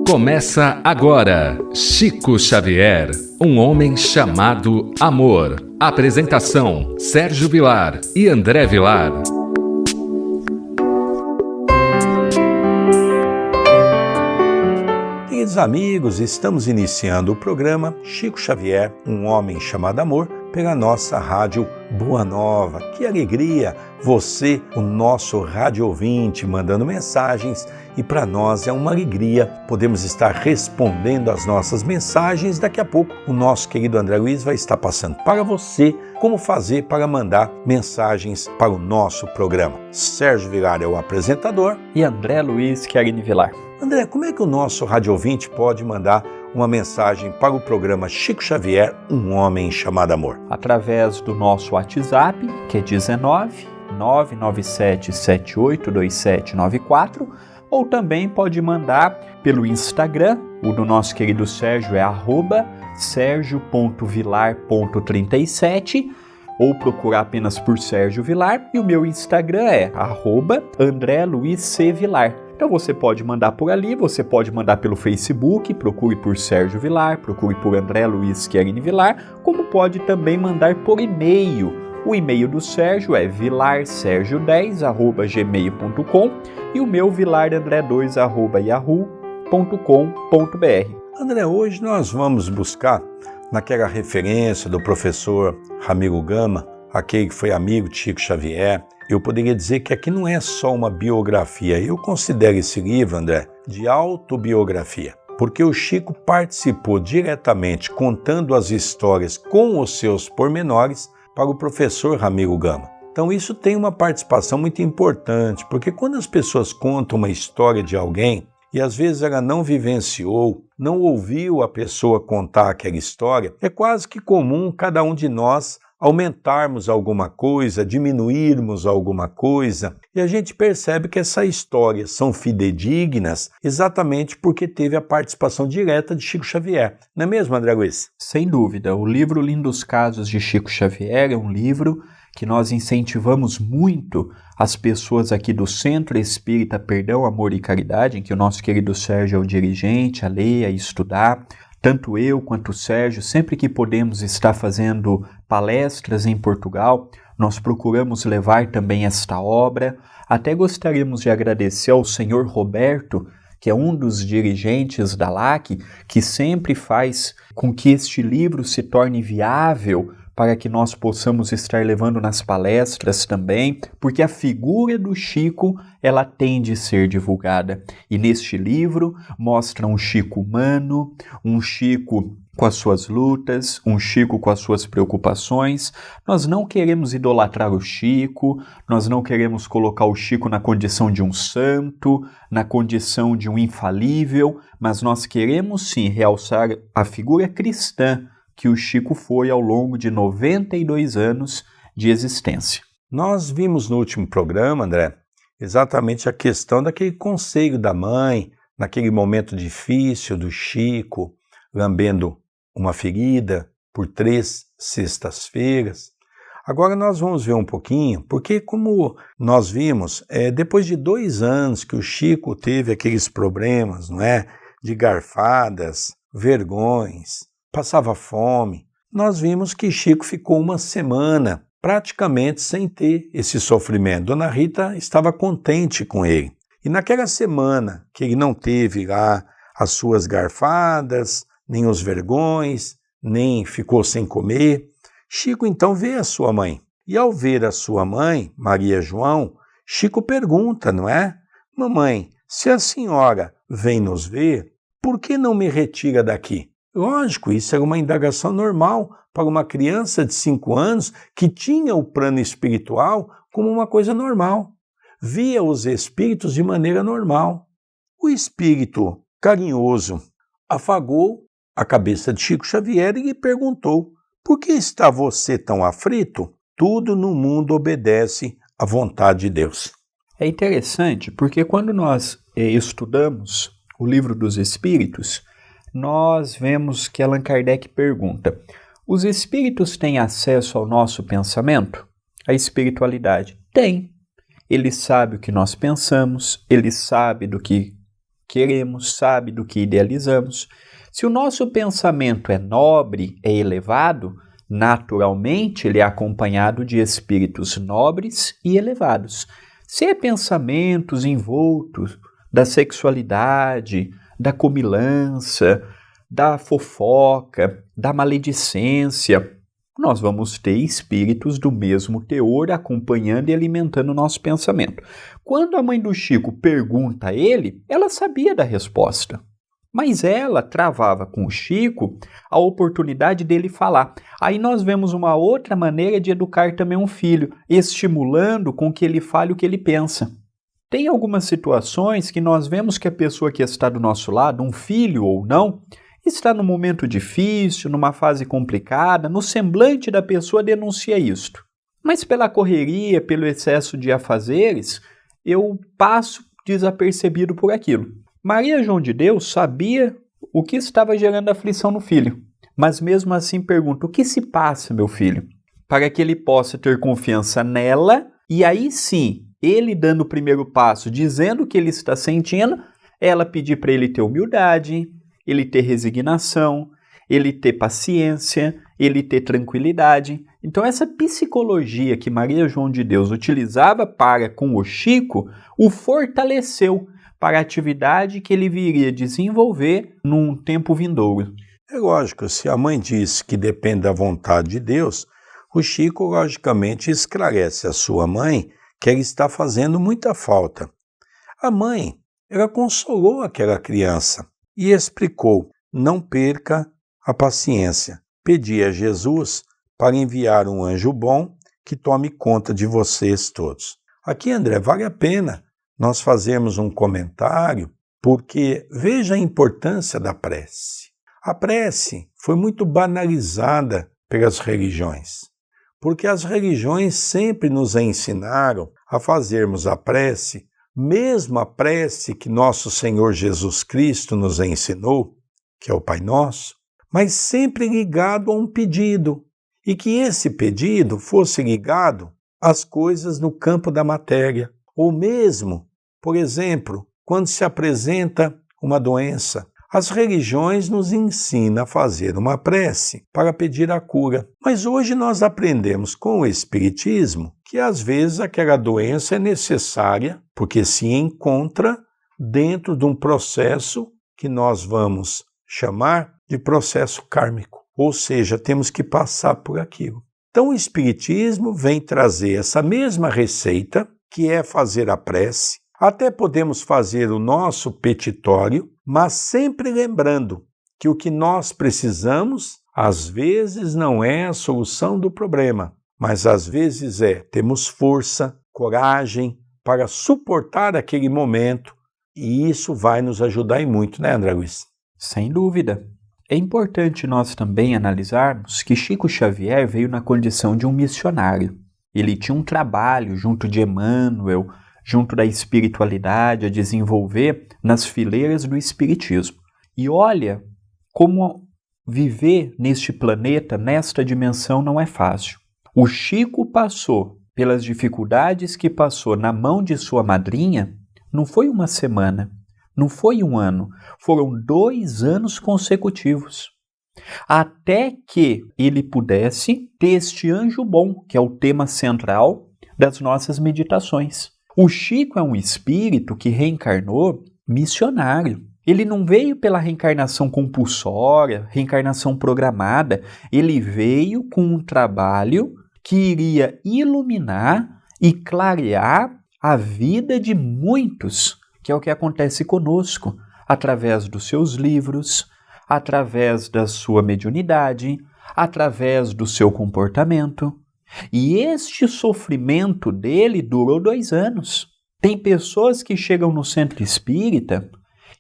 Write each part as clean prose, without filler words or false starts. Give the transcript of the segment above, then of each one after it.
Começa agora, Chico Xavier, um homem chamado amor. Apresentação, Sérgio Vilar e André Vilar. Queridos amigos, estamos iniciando o programa Chico Xavier, um homem chamado amor, pela nossa rádio Boa Nova. Que alegria você, o nosso rádio ouvinte, mandando mensagens, e para nós é uma alegria podemos estar respondendo às nossas mensagens. Daqui a pouco o nosso querido André Luiz vai estar passando para você como fazer para mandar mensagens para o nosso programa. Sérgio Vilar é o apresentador e André Luiz Querini Vilar. André, como é que o nosso rádio ouvinte pode mandar uma mensagem para o programa Chico Xavier, um homem chamado amor? Através do nosso WhatsApp, que é 19 997 782794, ou também pode mandar pelo Instagram. O do nosso querido Sérgio é @sergio.vilar.37, ou procurar apenas por Sérgio Vilar, e o meu Instagram é @André Luiz C. Vilar. Então você pode mandar por ali, você pode mandar pelo Facebook, procure por Sérgio Vilar, procure por André Luiz Querini Vilar, como pode também mandar por e-mail. O e-mail do Sérgio é vilarsergio10@gmail.com e o meu vilarandré2@yahoo.com.br. André, hoje nós vamos buscar naquela referência do professor Ramiro Gama, aquele que foi amigo de Chico Xavier. Eu poderia dizer que aqui não é só uma biografia. Eu considero esse livro, André, de autobiografia, porque o Chico participou diretamente contando as histórias com os seus pormenores para o professor Ramiro Gama. Então isso tem uma participação muito importante, porque quando as pessoas contam uma história de alguém e às vezes ela não vivenciou, não ouviu a pessoa contar aquela história, é quase que comum cada um de nós aumentarmos alguma coisa, diminuirmos alguma coisa, e a gente percebe que essas histórias são fidedignas exatamente porque teve a participação direta de Chico Xavier. Não é mesmo, André Luiz? Sem dúvida. O livro Lindos Casos de Chico Xavier é um livro que nós incentivamos muito as pessoas aqui do Centro Espírita Perdão, Amor e Caridade, em que o nosso querido Sérgio é o dirigente, a ler, a estudar. Tanto eu quanto o Sérgio, sempre que podemos estar fazendo palestras em Portugal, nós procuramos levar também esta obra. Até gostaríamos de agradecer ao senhor Roberto, que é um dos dirigentes da LAC, que sempre faz com que este livro se torne viável para que nós possamos estar levando nas palestras também, porque a figura do Chico, ela tem de ser divulgada. E neste livro mostra um Chico humano, um Chico com as suas lutas, um Chico com as suas preocupações. Nós não queremos idolatrar o Chico, nós não queremos colocar o Chico na condição de um santo, na condição de um infalível, mas nós queremos sim realçar a figura cristã que o Chico foi ao longo de 92 anos de existência. Nós vimos no último programa, André, exatamente a questão daquele conselho da mãe, naquele momento difícil do Chico, lambendo uma ferida por 3 sextas-feiras. Agora nós vamos ver um pouquinho, porque como nós vimos, depois de 2 anos que o Chico teve aqueles problemas, não é, de garfadas, vergões, passava fome, nós vimos que Chico ficou 1 semana praticamente sem ter esse sofrimento. Dona Rita estava contente com ele. E naquela semana que ele não teve lá as suas garfadas, nem os vergões, nem ficou sem comer, Chico então vê a sua mãe. E ao ver a sua mãe, Maria João, Chico pergunta, não é? Mamãe, se a senhora vem nos ver, por que não me retira daqui? Lógico, isso era uma indagação normal para uma criança de 5 anos que tinha o plano espiritual como uma coisa normal. Via os espíritos de maneira normal. O espírito carinhoso afagou a cabeça de Chico Xavier e lhe perguntou: por que está você tão aflito? Tudo no mundo obedece à vontade de Deus. É interessante porque quando nós estudamos o Livro dos Espíritos, nós vemos que Allan Kardec pergunta: os espíritos têm acesso ao nosso pensamento? A espiritualidade tem. Ele sabe o que nós pensamos, ele sabe do que queremos, sabe do que idealizamos. Se o nosso pensamento é nobre, é elevado, naturalmente ele é acompanhado de espíritos nobres e elevados. Se é pensamentos envoltos da sexualidade, da comilança, da fofoca, da maledicência, nós vamos ter espíritos do mesmo teor acompanhando e alimentando o nosso pensamento. Quando a mãe do Chico pergunta a ele, ela sabia da resposta. Mas ela travava com o Chico a oportunidade dele falar. Aí nós vemos uma outra maneira de educar também um filho, estimulando com que ele fale o que ele pensa. Tem algumas situações que nós vemos que a pessoa que está do nosso lado, um filho ou não, está num momento difícil, numa fase complicada, no semblante da pessoa denuncia isto. Mas pela correria, pelo excesso de afazeres, eu passo desapercebido por aquilo. Maria João de Deus sabia o que estava gerando aflição no filho, mas mesmo assim pergunta: o que se passa, meu filho? Para que ele possa ter confiança nela e aí sim, ele dando o primeiro passo, dizendo o que ele está sentindo, ela pedir para ele ter humildade, ele ter resignação, ele ter paciência, ele ter tranquilidade. Então essa psicologia que Maria João de Deus utilizava para com o Chico, o fortaleceu para a atividade que ele viria desenvolver num tempo vindouro. É lógico, se a mãe diz que depende da vontade de Deus, o Chico logicamente esclarece à sua mãe que ela está fazendo muita falta. A mãe, ela consolou aquela criança e explicou: não perca a paciência, pedi a Jesus para enviar um anjo bom que tome conta de vocês todos. Aqui, André, vale a pena nós fazermos um comentário, porque veja a importância da prece. A prece foi muito banalizada pelas religiões, porque as religiões sempre nos ensinaram a fazermos a prece, mesmo a prece que nosso Senhor Jesus Cristo nos ensinou, que é o Pai Nosso, mas sempre ligado a um pedido, e que esse pedido fosse ligado às coisas no campo da matéria, ou mesmo, por exemplo, quando se apresenta uma doença. As religiões nos ensinam a fazer uma prece para pedir a cura. Mas hoje nós aprendemos com o Espiritismo que às vezes aquela doença é necessária porque se encontra dentro de um processo que nós vamos chamar de processo kármico. Ou seja, temos que passar por aquilo. Então o Espiritismo vem trazer essa mesma receita, que é fazer a prece. Até podemos fazer o nosso petitório, mas sempre lembrando que o que nós precisamos, às vezes, não é a solução do problema, mas às vezes temos força, coragem para suportar aquele momento, e isso vai nos ajudar e muito, né, André Luiz? Sem dúvida. É importante nós também analisarmos que Chico Xavier veio na condição de um missionário. Ele tinha um trabalho junto de Emmanuel, junto da espiritualidade, a desenvolver nas fileiras do espiritismo. E olha como viver neste planeta, nesta dimensão, não é fácil. O Chico passou pelas dificuldades que passou na mão de sua madrinha, não foi uma semana, não foi um ano, foram 2 anos consecutivos. Até que ele pudesse ter este anjo bom, que é o tema central das nossas meditações. O Chico é um espírito que reencarnou missionário. Ele não veio pela reencarnação compulsória, reencarnação programada. Ele veio com um trabalho que iria iluminar e clarear a vida de muitos, que é o que acontece conosco, através dos seus livros, através da sua mediunidade, através do seu comportamento. E este sofrimento dele durou 2 anos. Tem pessoas que chegam no centro espírita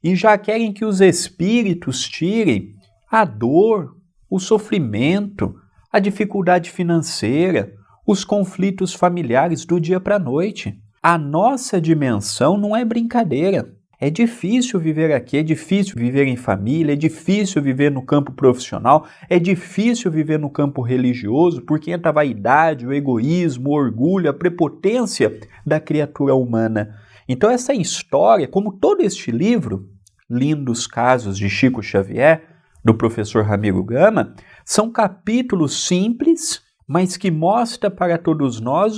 e já querem que os espíritos tirem a dor, o sofrimento, a dificuldade financeira, os conflitos familiares do dia para a noite. A nossa dimensão não é brincadeira. É difícil viver aqui, é difícil viver em família, é difícil viver no campo profissional, é difícil viver no campo religioso, porque entra a vaidade, o egoísmo, o orgulho, a prepotência da criatura humana. Então essa história, como todo este livro, Lindos Casos de Chico Xavier, do professor Ramiro Gama, são capítulos simples, mas que mostram para todos nós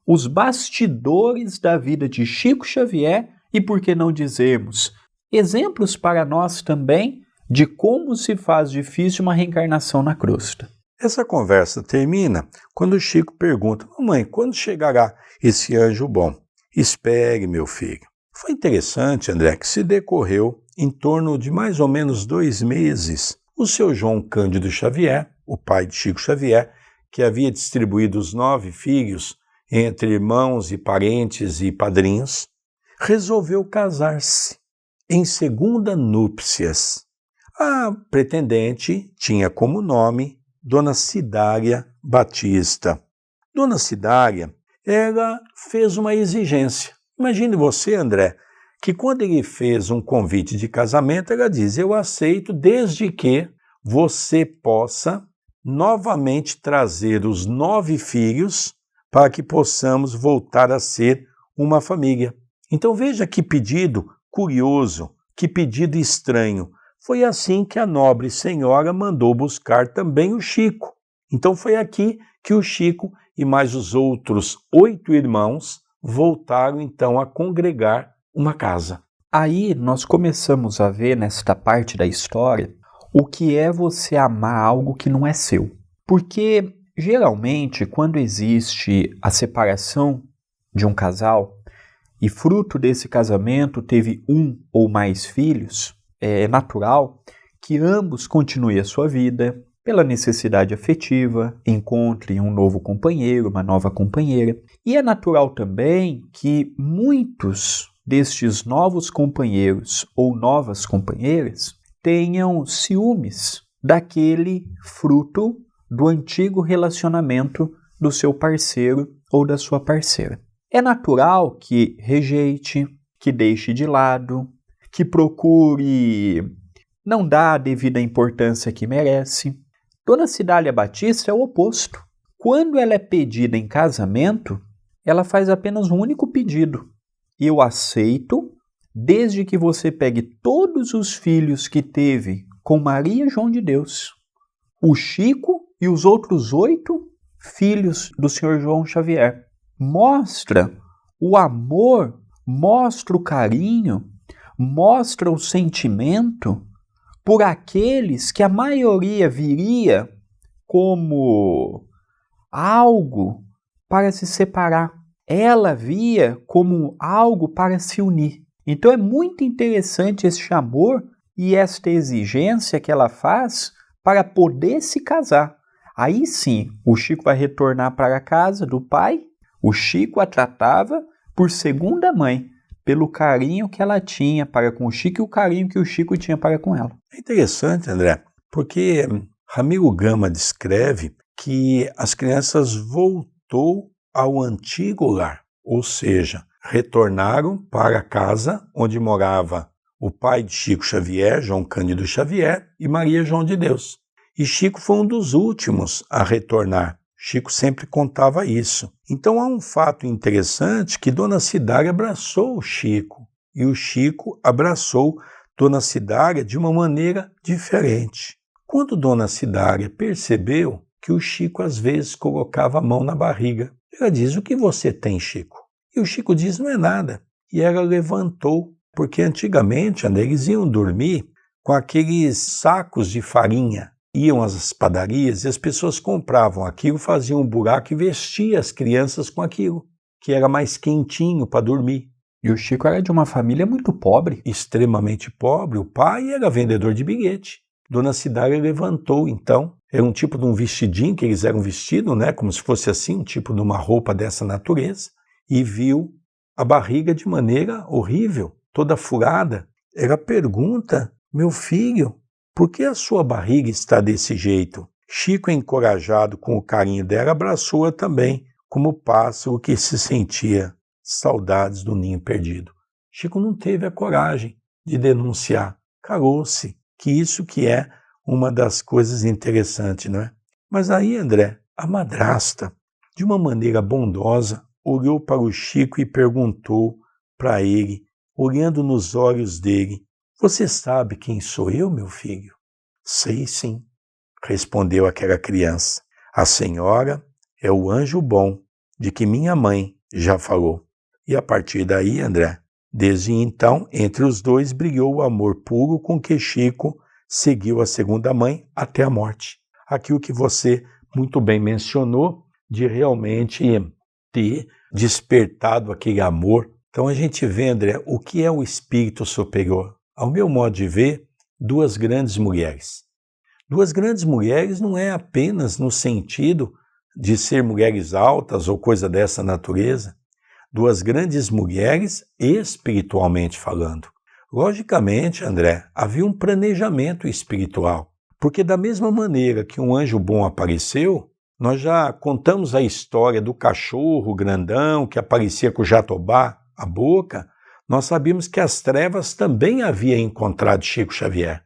os bastidores da vida de Chico Xavier e, por que não dizermos, exemplos para nós também de como se faz difícil uma reencarnação na crosta. Essa conversa termina quando o Chico pergunta: mamãe, quando chegará esse anjo bom? Espere, meu filho. Foi interessante, André, que se decorreu em torno de mais ou menos 2 meses. O seu João Cândido Xavier, o pai de Chico Xavier, que havia distribuído os 9 filhos entre irmãos e parentes e padrinhos, resolveu casar-se em segunda núpcias. A pretendente tinha como nome Dona Cidária Batista. Dona Cidária, ela fez uma exigência. Imagine você, André, que quando ele fez um convite de casamento, ela diz: eu aceito desde que você possa novamente trazer os 9 filhos para que possamos voltar a ser uma família. Então veja que pedido curioso, que pedido estranho. Foi assim que a nobre senhora mandou buscar também o Chico. Então foi aqui que o Chico e mais os outros 8 irmãos voltaram então a congregar uma casa. Aí nós começamos a ver nesta parte da história o que é você amar algo que não é seu. Porque geralmente quando existe a separação de um casal e fruto desse casamento teve um ou mais filhos, é natural que ambos continuem a sua vida pela necessidade afetiva, encontrem um novo companheiro, uma nova companheira. E é natural também que muitos destes novos companheiros ou novas companheiras tenham ciúmes daquele fruto do antigo relacionamento do seu parceiro ou da sua parceira. É natural que rejeite, que deixe de lado, que procure não dar a devida importância que merece. Dona Cidália Batista é o oposto. Quando ela é pedida em casamento, ela faz apenas um único pedido: eu aceito, desde que você pegue todos os filhos que teve com Maria João de Deus, o Chico e os outros 8 filhos do Sr. João Xavier. Mostra o amor, mostra o carinho, mostra o sentimento por aqueles que a maioria viria como algo para se separar. Ela via como algo para se unir. Então é muito interessante este amor e esta exigência que ela faz para poder se casar. Aí sim, o Chico vai retornar para a casa do pai. O Chico a tratava por segunda mãe, pelo carinho que ela tinha para com o Chico e o carinho que o Chico tinha para com ela. É interessante, André, porque Ramiro Gama descreve que as crianças voltou ao antigo lar, ou seja, retornaram para a casa onde morava o pai de Chico Xavier, João Cândido Xavier, e Maria João de Deus. E Chico foi um dos últimos a retornar. Chico sempre contava isso. Então há um fato interessante que Dona Cidária abraçou o Chico, e o Chico abraçou Dona Cidária de uma maneira diferente. Quando Dona Cidária percebeu que o Chico às vezes colocava a mão na barriga, ela diz: o que você tem, Chico? E o Chico diz: não é nada. E ela levantou, porque antigamente eles iam dormir com aqueles sacos de farinha. Iam às padarias e as pessoas compravam aquilo, faziam um buraco e vestiam as crianças com aquilo, que era mais quentinho para dormir. E o Chico era de uma família muito pobre. Extremamente pobre. O pai era vendedor de bilhete. Dona Cidária levantou, então, era um tipo de um vestidinho que eles eram vestidos, né, como se fosse assim, um tipo de uma roupa dessa natureza, e viu a barriga de maneira horrível, toda furada. Ela pergunta: meu filho, por que a sua barriga está desse jeito? Chico, encorajado com o carinho dela, abraçou-a também, como pássaro que se sentia saudades do ninho perdido. Chico não teve a coragem de denunciar, calou-se, que isso que é uma das coisas interessantes, não é? Mas aí, André, a madrasta, de uma maneira bondosa, olhou para o Chico e perguntou para ele, olhando nos olhos dele: Você sabe quem sou eu, meu filho? Sei sim, respondeu aquela criança. A senhora é o anjo bom, de que minha mãe já falou. E a partir daí, André, desde então, entre os dois brilhou o amor puro com que Chico seguiu a segunda mãe até a morte. Aquilo que você muito bem mencionou, de realmente ter despertado aquele amor. Então a gente vê, André, o que é o espírito superior? Ao meu modo de ver, duas grandes mulheres. Duas grandes mulheres não é apenas no sentido de ser mulheres altas ou coisa dessa natureza. Duas grandes mulheres espiritualmente falando. Logicamente, André, havia um planejamento espiritual, porque da mesma maneira que um anjo bom apareceu, nós já contamos a história do cachorro grandão que aparecia com o jatobá, a boca, nós sabíamos que as trevas também haviam encontrado Chico Xavier.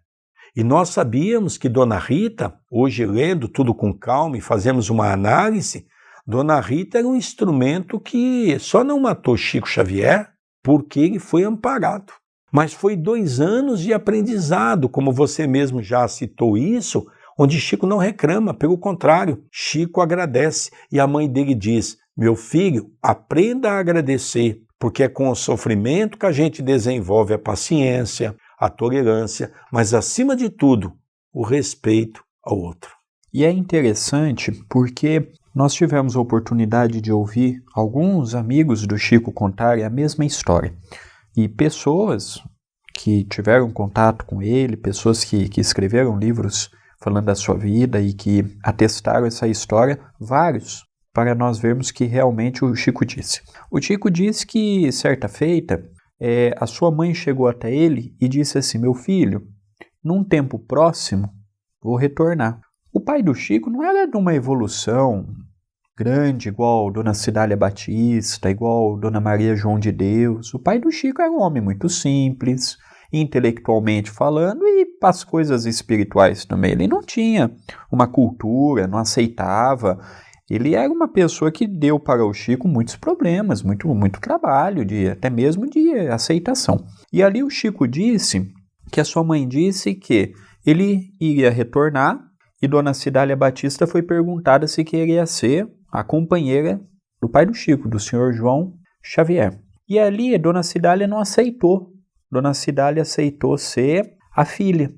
E nós sabíamos que Dona Rita, hoje lendo tudo com calma e fazemos uma análise, Dona Rita era um instrumento que só não matou Chico Xavier porque ele foi amparado. Mas foi 2 anos de aprendizado, como você mesmo já citou isso, onde Chico não reclama, pelo contrário, Chico agradece. E a mãe dele diz, meu filho, aprenda a agradecer, porque é com o sofrimento que a gente desenvolve a paciência, a tolerância, mas acima de tudo, o respeito ao outro. E é interessante porque nós tivemos a oportunidade de ouvir alguns amigos do Chico contarem a mesma história. E pessoas que tiveram contato com ele, pessoas que escreveram livros falando da sua vida e que atestaram essa história, vários, para nós vermos que realmente o Chico disse. O Chico disse que, certa feita, a sua mãe chegou até ele e disse assim, meu filho, num tempo próximo, vou retornar. O pai do Chico não era de uma evolução grande, igual Dona Cidália Batista, igual Dona Maria João de Deus. O pai do Chico era um homem muito simples, intelectualmente falando, e para as coisas espirituais também. Ele não tinha uma cultura, não aceitava. Ele era uma pessoa que deu para o Chico muitos problemas, muito trabalho, até mesmo de aceitação. E ali o Chico disse que a sua mãe disse que ele iria retornar e Dona Cidália Batista foi perguntada se queria ser a companheira do pai do Chico, do senhor João Xavier. E ali Dona Cidália não aceitou. Dona Cidália aceitou ser a filha.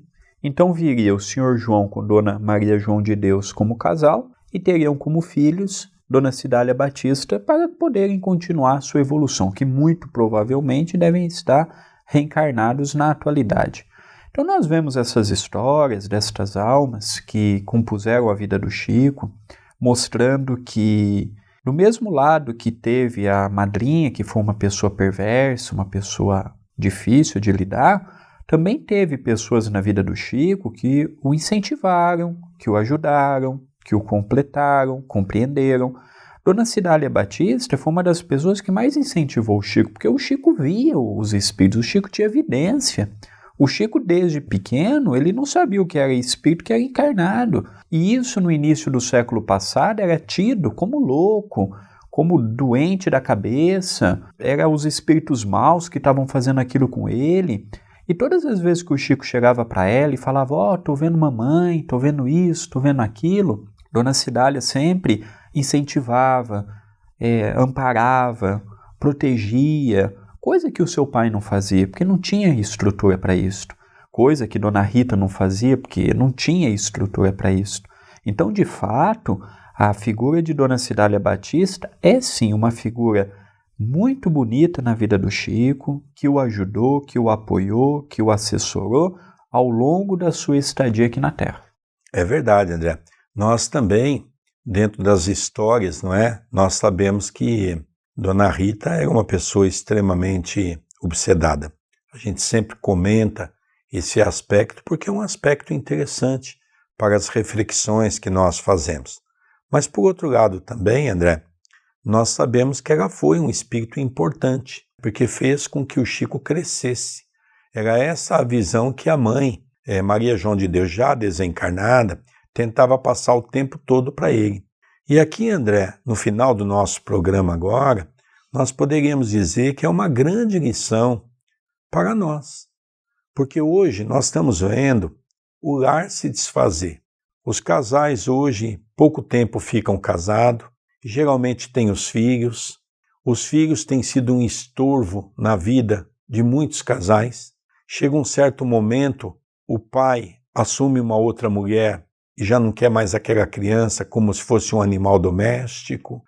Então viria o senhor João com Dona Maria João de Deus como casal e teriam como filhos Dona Cidália Batista para poderem continuar sua evolução, que muito provavelmente devem estar reencarnados na atualidade. Então nós vemos essas histórias destas almas que compuseram a vida do Chico, mostrando que do mesmo lado que teve a madrinha, que foi uma pessoa perversa, uma pessoa difícil de lidar, também teve pessoas na vida do Chico que o incentivaram, que o ajudaram, que o completaram, compreenderam. Dona Cidália Batista foi uma das pessoas que mais incentivou o Chico, porque o Chico via os espíritos, o Chico tinha evidência. O Chico, desde pequeno, ele não sabia o que era espírito, que era encarnado. E isso, no início do século passado, era tido como louco, como doente da cabeça. Eram os espíritos maus que estavam fazendo aquilo com ele. E todas as vezes que o Chico chegava para ela e falava, tô vendo mamãe, tô vendo isso, tô vendo aquilo, Dona Cidália sempre incentivava, amparava, protegia, coisa que o seu pai não fazia, porque não tinha estrutura para isso. Coisa que Dona Rita não fazia, porque não tinha estrutura para isso. Então, de fato, a figura de Dona Cidália Batista é sim uma figura muito bonita na vida do Chico, que o ajudou, que o apoiou, que o assessorou ao longo da sua estadia aqui na Terra. É verdade, André. Nós também, dentro das histórias, não é? Nós sabemos que Dona Rita era uma pessoa extremamente obsedada. A gente sempre comenta esse aspecto porque é um aspecto interessante para as reflexões que nós fazemos. Mas, por outro lado também, André, nós sabemos que ela foi um espírito importante, porque fez com que o Chico crescesse. Era essa a visão que a mãe, Maria João de Deus, já desencarnada, tentava passar o tempo todo para ele. E aqui, André, no final do nosso programa agora, nós poderíamos dizer que é uma grande lição para nós. Porque hoje nós estamos vendo o lar se desfazer. Os casais hoje, pouco tempo ficam casados, geralmente têm os filhos têm sido um estorvo na vida de muitos casais. Chega um certo momento, o pai assume uma outra mulher e já não quer mais aquela criança como se fosse um animal doméstico.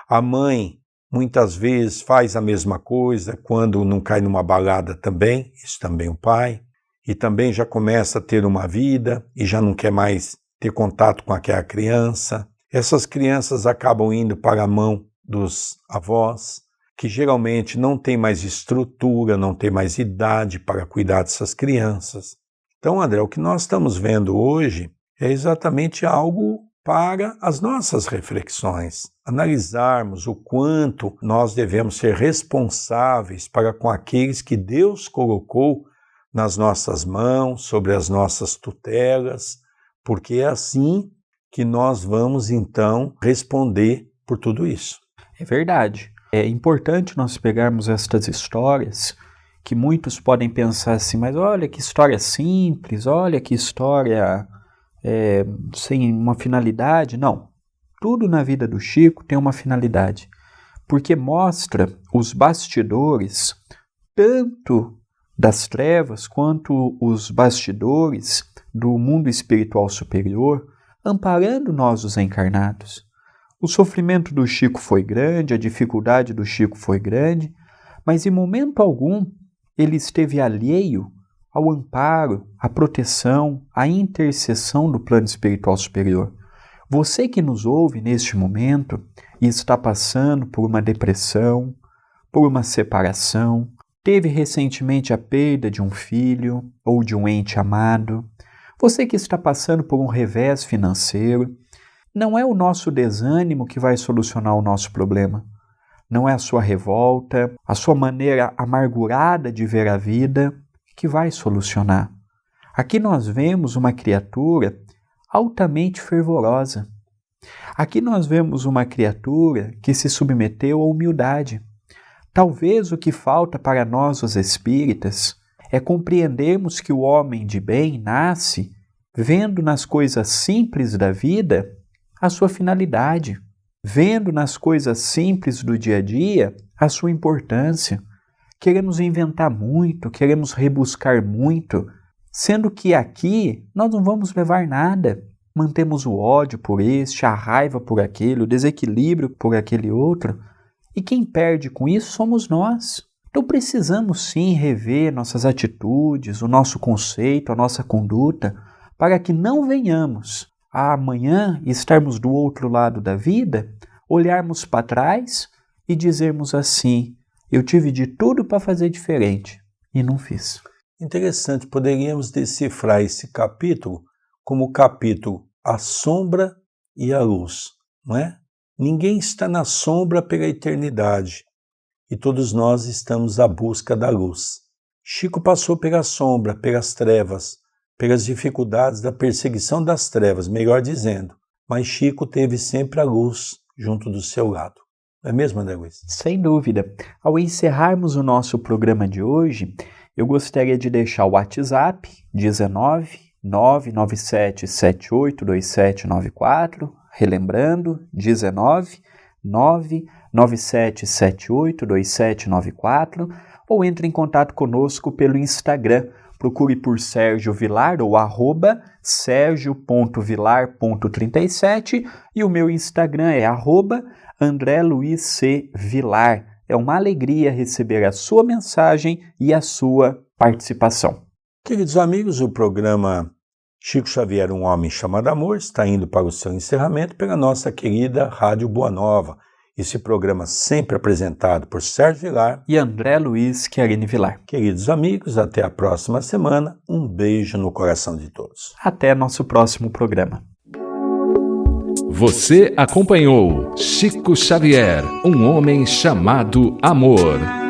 A mãe, muitas vezes, faz a mesma coisa quando não cai numa balada também, isso também o pai, e também já começa a ter uma vida e já não quer mais ter contato com aquela criança. Essas crianças acabam indo para a mão dos avós, que geralmente não tem mais estrutura, não tem mais idade para cuidar dessas crianças. Então, André, o que nós estamos vendo hoje é exatamente algo para as nossas reflexões, analisarmos o quanto nós devemos ser responsáveis para com aqueles que Deus colocou nas nossas mãos, sobre as nossas tutelas, porque é assim que nós vamos, então, responder por tudo isso. É verdade. É importante nós pegarmos estas histórias que muitos podem pensar assim, mas olha que história simples, olha que história sem uma finalidade. Não, tudo na vida do Chico tem uma finalidade, porque mostra os bastidores, tanto das trevas quanto os bastidores do mundo espiritual superior, amparando nós os encarnados. O sofrimento do Chico foi grande, a dificuldade do Chico foi grande, mas em momento algum ele esteve alheio ao amparo, à proteção, à intercessão do plano espiritual superior. Você que nos ouve neste momento e está passando por uma depressão, por uma separação, teve recentemente a perda de um filho ou de um ente amado, você que está passando por um revés financeiro, não é o nosso desânimo que vai solucionar o nosso problema. Não é a sua revolta, a sua maneira amargurada de ver a vida que vai solucionar. Aqui nós vemos uma criatura altamente fervorosa. Aqui nós vemos uma criatura que se submeteu à humildade. Talvez o que falta para nós, os espíritas, é compreendermos que o homem de bem nasce vendo nas coisas simples da vida a sua finalidade, vendo nas coisas simples do dia a dia a sua importância. Queremos inventar muito, queremos rebuscar muito, sendo que aqui nós não vamos levar nada. Mantemos o ódio por este, a raiva por aquele, o desequilíbrio por aquele outro, e quem perde com isso somos nós. Então precisamos sim rever nossas atitudes, o nosso conceito, a nossa conduta, para que não venhamos a amanhã estarmos do outro lado da vida, olharmos para trás e dizermos assim: eu tive de tudo para fazer diferente e não fiz. Interessante, poderíamos decifrar esse capítulo como o capítulo A Sombra e a Luz, não é? Ninguém está na sombra pela eternidade e todos nós estamos à busca da luz. Chico passou pela sombra, pelas trevas, pelas dificuldades da perseguição das trevas, melhor dizendo, mas Chico teve sempre a luz junto do seu lado. Não é mesmo, André Luiz? Sem dúvida. Ao encerrarmos o nosso programa de hoje, eu gostaria de deixar o WhatsApp 19 997 782794, relembrando, 19 997 782794, ou entre em contato conosco pelo Instagram. Procure por Sérgio Vilar ou @sergio.vilar.37 e o meu Instagram é @AndréLuizCVilar. É uma alegria receber a sua mensagem e a sua participação. Queridos amigos, o programa Chico Xavier, um homem chamado amor, está indo para o seu encerramento pela nossa querida Rádio Boa Nova. Esse programa sempre apresentado por Sérgio Vilar e André Luiz Chiarini Vilar. Queridos amigos, até a próxima semana. Um beijo no coração de todos. Até nosso próximo programa. Você acompanhou Chico Xavier, um homem chamado amor.